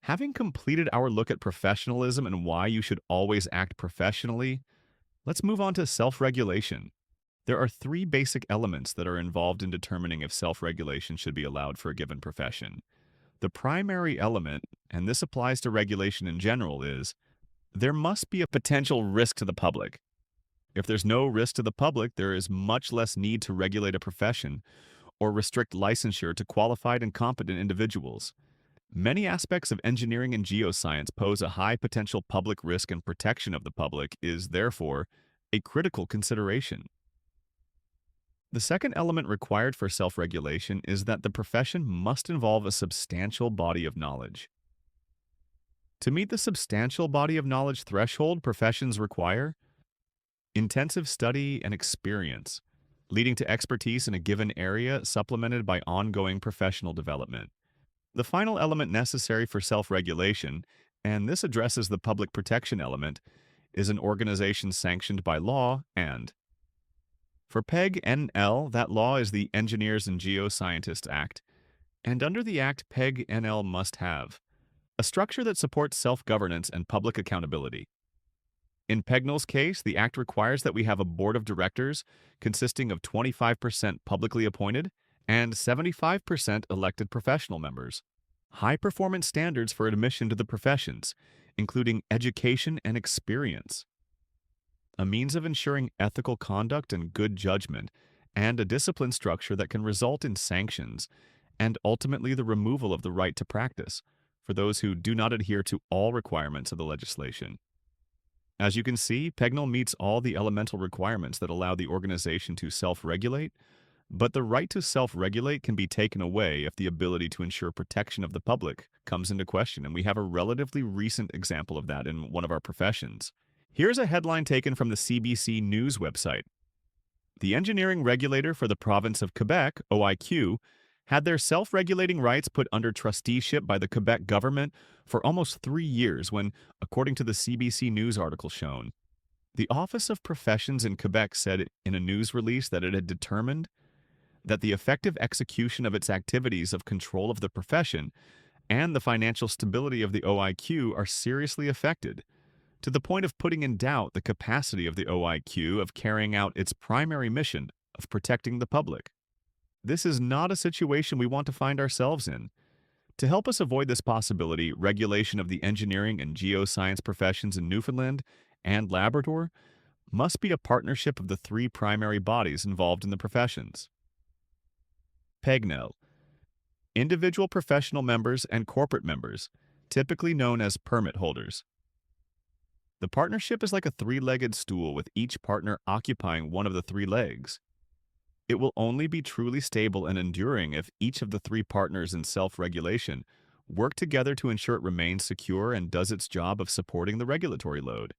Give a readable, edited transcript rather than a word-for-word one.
Having completed our look at professionalism and why you should always act professionally, let's move on to self-regulation. There are three basic elements that are involved in determining if self-regulation should be allowed for a given profession. The primary element, and this applies to regulation in general, is there must be a potential risk to the public. If there's no risk to the public, there is much less need to regulate a profession or restrict licensure to qualified and competent individuals. Many aspects of engineering and geoscience pose a high potential public risk, and protection of the public is, therefore, a critical consideration. The second element required for self-regulation is that the profession must involve a substantial body of knowledge. To meet the substantial body of knowledge threshold, professions require intensive study and experience, leading to expertise in a given area supplemented by ongoing professional development. The final element necessary for self-regulation, and this addresses the public protection element, is an organization sanctioned by law and for PEG-NL, that law is the Engineers and Geoscientists Act, and under the Act, PEG-NL must have a structure that supports self-governance and public accountability. In PEGNL's case, the Act requires that we have a board of directors consisting of 25% publicly appointed and 75% elected professional members. High-performance standards for admission to the professions, including education and experience, a means of ensuring ethical conduct and good judgment, and a discipline structure that can result in sanctions and ultimately the removal of the right to practice for those who do not adhere to all requirements of the legislation. As you can see, PEGNL meets all the elemental requirements that allow the organization to self-regulate, but the right to self-regulate can be taken away if the ability to ensure protection of the public comes into question, and we have a relatively recent example of that in one of our professions. Here's a headline taken from the CBC News website. The engineering regulator for the province of Quebec, OIQ, had their self-regulating rights put under trusteeship by the Quebec government for almost 3 years when, according to the CBC News article shown, the Office of Professions in Quebec said in a news release that it had determined that the effective execution of its activities of control of the profession and the financial stability of the OIQ are seriously affected, to the point of putting in doubt the capacity of the OIQ of carrying out its primary mission of protecting the public. This is not a situation we want to find ourselves in. To help us avoid this possibility, regulation of the engineering and geoscience professions in Newfoundland and Labrador must be a partnership of the three primary bodies involved in the professions. PEGNL, individual professional members and corporate members, typically known as permit holders. The partnership is like a three-legged stool with each partner occupying one of the three legs. It will only be truly stable and enduring if each of the three partners in self-regulation work together to ensure it remains secure and does its job of supporting the regulatory load.